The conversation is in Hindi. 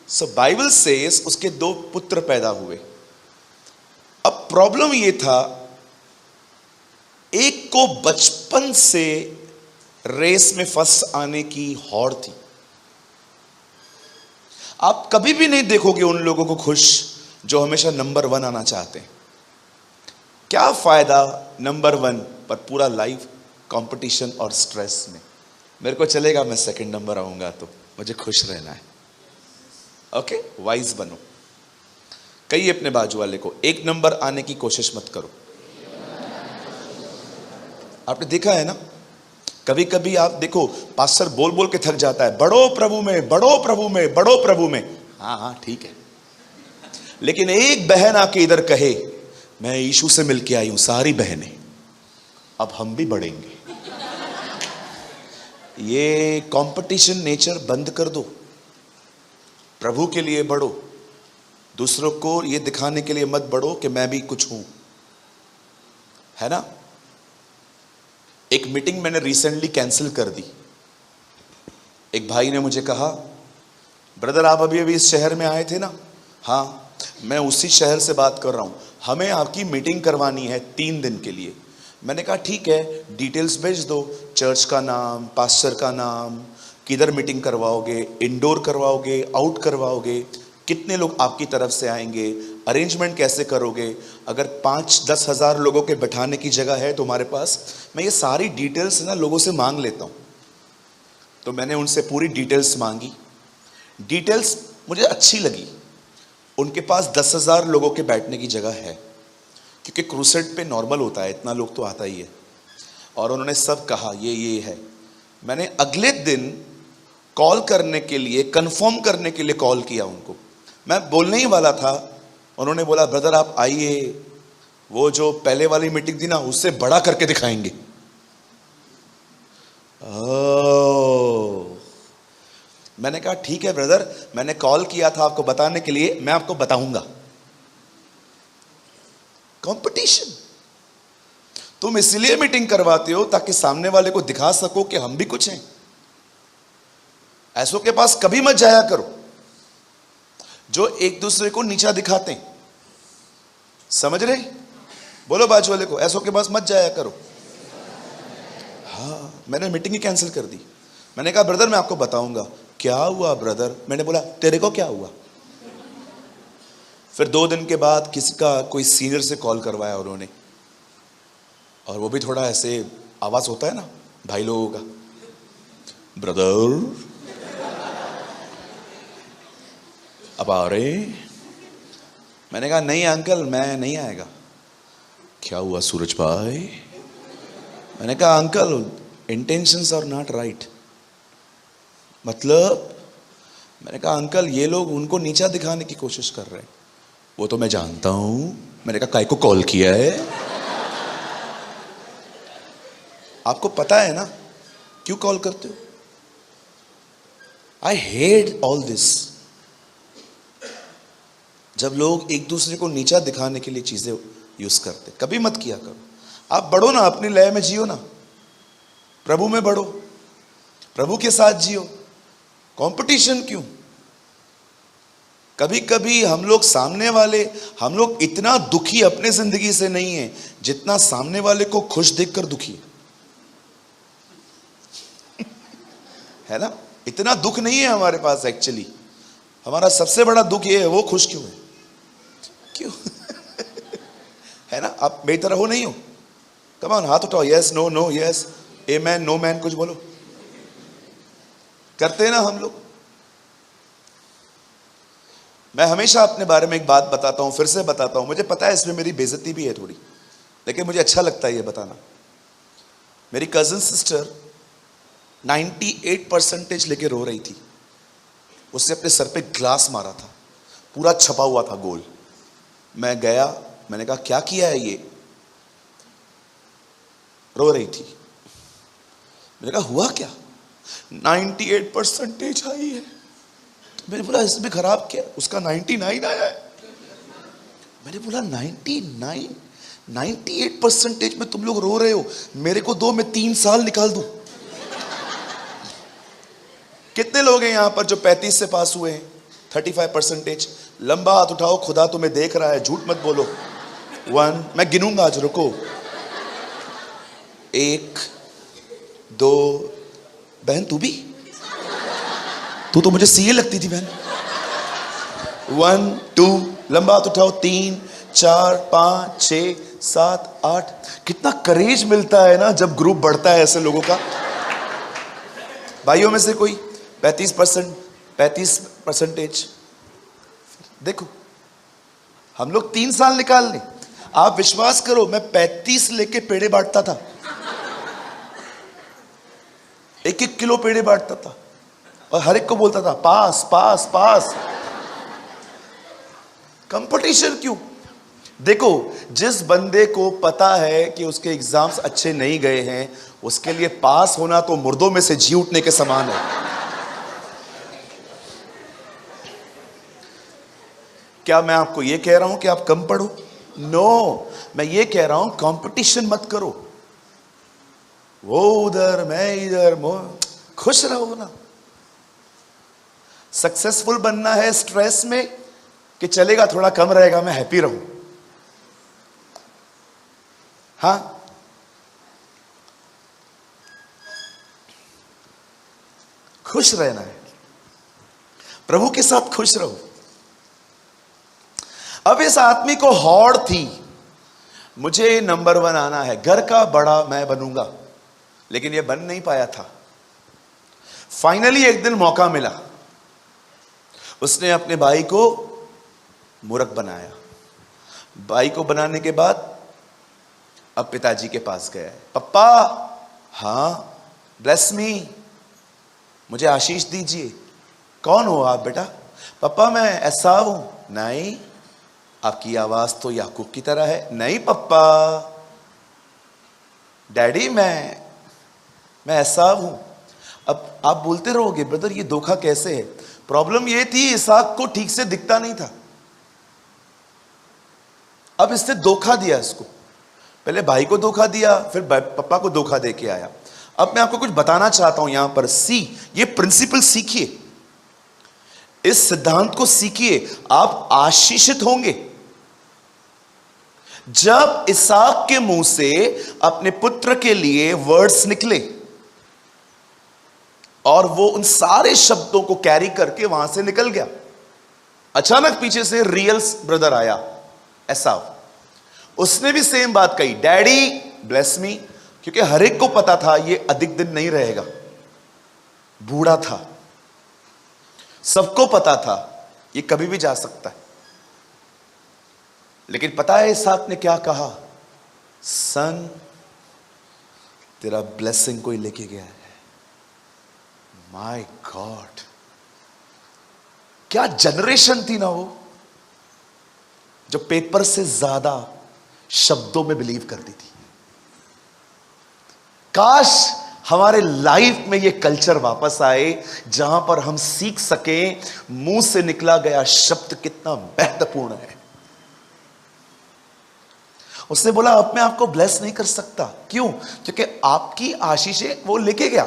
सो बाइबल सेज उसके 2 पुत्र पैदा हुए। अब प्रॉब्लम ये था, एक को बचपन से रेस में फर्स्ट आने की हौड़ थी। आप कभी भी नहीं देखोगे उन लोगों को खुश जो हमेशा नंबर 1 आना चाहते हैं। क्या फायदा नंबर 1 पर पूरा लाइफ कंपटीशन और स्ट्रेस में। मेरे को चलेगा मैं सेकंड नंबर आऊंगा तो मुझे खुश रहना है। ओके, वाइज बनो। कहिए अपने बाजू वाले को, 1 नंबर आने की कोशिश मत करो। आपने देखा है ना, कभी कभी आप देखो पास्टर बोल बोल के थक जाता है, बढ़ो प्रभु में, बढ़ो प्रभु में, बढ़ो प्रभु में। हाँ हाँ ठीक है, लेकिन एक बहन आके इधर कहे मैं यीशु से मिलके आई हूं, सारी बहनें अब हम भी बढ़ेंगे। ये कंपटीशन नेचर बंद कर दो, प्रभु के लिए बढ़ो। दूसरों को ये दिखाने के लिए मत बढ़ो कि मैं भी कुछ हूं, है ना। एक मीटिंग मैंने रिसेंटली कैंसिल कर दी। एक भाई ने मुझे कहा, ब्रदर आप अभी अभी इस शहर में आए थे ना। हाँ, मैं उसी शहर से बात कर रहा हूं, हमें आपकी मीटिंग करवानी है 3 दिन के लिए। मैंने कहा ठीक है, डिटेल्स भेज दो, चर्च का नाम, पास्टर का नाम, किधर मीटिंग करवाओगे, इंडोर करवाओगे, आउट करवाओगे, कितने लोग आपकी तरफ से आएंगे, अरेंजमेंट कैसे करोगे, अगर 5-10 हज़ार लोगों के बैठाने की जगह है तुम्हारे पास। मैं ये सारी डिटेल्स ना लोगों से मांग लेता हूँ। तो मैंने उनसे पूरी डिटेल्स मांगी। डिटेल्स मुझे अच्छी लगी। उनके पास 10,000 लोगों के बैठने की जगह है, क्योंकि क्रूसेड पे नॉर्मल होता है, इतना लोग तो आता ही है। और उन्होंने सब कहा ये है। मैंने अगले दिन कॉल करने के लिए, कंफर्म करने के लिए कॉल किया उनको। मैं बोलने ही वाला था, उन्होंने बोला ब्रदर आप आइए, वो जो पहले वाली मीटिंग थी ना उससे बड़ा करके दिखाएंगे। मैंने कहा ठीक है ब्रदर, मैंने कॉल किया था आपको बताने के लिए, मैं आपको बताऊंगा। कंपटीशन, तुम इसलिए मीटिंग करवाते हो ताकि सामने वाले को दिखा सको कि हम भी कुछ हैं। ऐसों के पास कभी मत जाया करो जो एक दूसरे को नीचा दिखाते हैं। समझ रहे? बोलो बाजू वाले को, ऐसों के पास मत जाया करो। हाँ, मैंने मीटिंग ही कैंसिल कर दी। मैंने कहा ब्रदर मैं आपको बताऊंगा। क्या हुआ ब्रदर? मैंने बोला तेरे को क्या हुआ? फिर 2 दिन के बाद किसी का कोई सीनियर से कॉल करवाया उन्होंने, और वो भी थोड़ा ऐसे आवाज होता है ना भाई लोगों का, ब्रदर अब आ रहे? मैंने कहा नहीं अंकल मैं नहीं आएगा। क्या हुआ सूरज भाई? मैंने कहा uncle intentions are not right. मतलब? मैंने कहा अंकल ये लोग उनको नीचा दिखाने की कोशिश कर रहे हैं। वो तो मैं जानता हूं। मैंने कहा काय को कॉल किया है? आपको पता है ना क्यों कॉल करते हो? I hate all this. जब लोग एक दूसरे को नीचा दिखाने के लिए चीजें यूज करते, कभी मत किया करो। आप बढ़ो ना, अपनी लय में जियो ना, प्रभु में बढ़ो, प्रभु के साथ जियो। कंपटीशन क्यों? कभी कभी हम लोग इतना दुखी अपने जिंदगी से नहीं है जितना सामने वाले को खुश देखकर दुखी है ना। इतना दुख नहीं है हमारे पास एक्चुअली। हमारा सबसे बड़ा दुख ये है वो खुश क्यों है, क्यों? है ना। आप मेरी तरह हो नहीं हो? कम ऑन, हाथ उठाओ। Yes no no yes amen no man, कुछ बोलो। करते हैं ना हम लोग। मैं हमेशा अपने बारे में एक बात बताता हूं, फिर से बताता हूं। मुझे पता है इसमें मेरी बेइज्जती भी है थोड़ी, लेकिन मुझे अच्छा लगता है ये बताना। मेरी कजिन सिस्टर 98% लेके रो रही थी। उसने अपने सर पे ग्लास मारा था, पूरा छपा हुआ था गोल। मैं गया, मैंने कहा क्या किया है ये? रो रही थी। मैंने कहा हुआ क्या? 98% आई है। तो मैंने बोला इसमें खराब क्या? उसका 99 आया है। मैंने बोला 99, 98% में तुम लोग रो रहे हो, मेरे को दो, मैं 3 साल निकाल दूं। कितने लोग हैं यहां पर जो 35 से पास हुए हैं? 35%। लंबा हाथ उठाओ, खुदा तुम्हें देख रहा है, झूठ मत बोलो। 1, मैं गिनूंगा आज, रुको। 1, 2, बहन तू भी, तू तो मुझे सीए लगती थी बहन। 1, 2, लंबा हाथ उठाओ। 3, 4, 5, 6, 7, 8। कितना करेज मिलता है ना जब ग्रुप बढ़ता है ऐसे लोगों का। भाइयों में से कोई 35%। देखो, हम लोग 3 साल निकाल लें। आप विश्वास करो, मैं 35 लेके पेड़े बांटता था, 1-1 किलो पेड़े बांटता था और हर एक को बोलता था पास पास पास। कंपटीशन क्यों? देखो, जिस बंदे को पता है कि उसके एग्जाम्स अच्छे नहीं गए हैं, उसके लिए पास होना तो मुर्दों में से जी उठने के समान है। क्या मैं आपको यह कह रहा हूं कि आप कम पढ़ो? नो, मैं ये कह रहा हूं कंपटीशन मत करो। वो उधर, मैं इधर, खुश रहो ना। सक्सेसफुल बनना है स्ट्रेस में कि चलेगा थोड़ा कम रहेगा, मैं हैप्पी रहूं। हाँ, खुश रहना है, प्रभु के साथ खुश रहो। अब इस आदमी को हौड़ थी, मुझे नंबर 1 आना है, घर का बड़ा मैं बनूंगा, लेकिन यह बन नहीं पाया था। फाइनली एक दिन मौका मिला, उसने अपने भाई को मूर्ख बनाया। भाई को बनाने के बाद अब पिताजी के पास गया है। पप्पा, हाँ, ब्लेस मी, मुझे आशीष दीजिए। कौन हो आप बेटा? पप्पा मैं ऐसा हूं। नहीं, आपकी आवाज तो याकूब की तरह है। नहीं पप्पा। डैडी मैं ऐसा हूं। अब आप बोलते रहोगे ब्रदर ये धोखा कैसे है? प्रॉब्लम ये थी, इसहाक को ठीक से दिखता नहीं था। अब इसने धोखा दिया इसको, पहले भाई को धोखा दिया, फिर पापा को धोखा दे के आया। अब मैं आपको कुछ बताना चाहता हूं यहां पर। ये प्रिंसिपल सीखिए, इस सिद्धांत को सीखिए, आप आशीषित होंगे। जब इसहाक के मुंह से अपने पुत्र के लिए वर्ड्स निकले और वो उन सारे शब्दों को कैरी करके वहां से निकल गया, अचानक पीछे से रियल ब्रदर आया एसाव। उसने भी सेम बात कही, डैडी ब्लेस मी, क्योंकि हर एक को पता था ये अधिक दिन नहीं रहेगा, बूढ़ा था, सबको पता था ये कभी भी जा सकता है। लेकिन पता है इसहाक ने क्या कहा? सन, तेरा ब्लेसिंग कोई लेके गया है। माय गॉड, क्या जनरेशन थी ना वो, जो पेपर से ज्यादा शब्दों में बिलीव करती थी। काश हमारे लाइफ में ये कल्चर वापस आए जहां पर हम सीख सकें मुंह से निकला गया शब्द कितना महत्वपूर्ण है। उसने बोला अब मैं आपको ब्लेस नहीं कर सकता। क्यों? क्योंकि आपकी आशीषें वो लेके गया।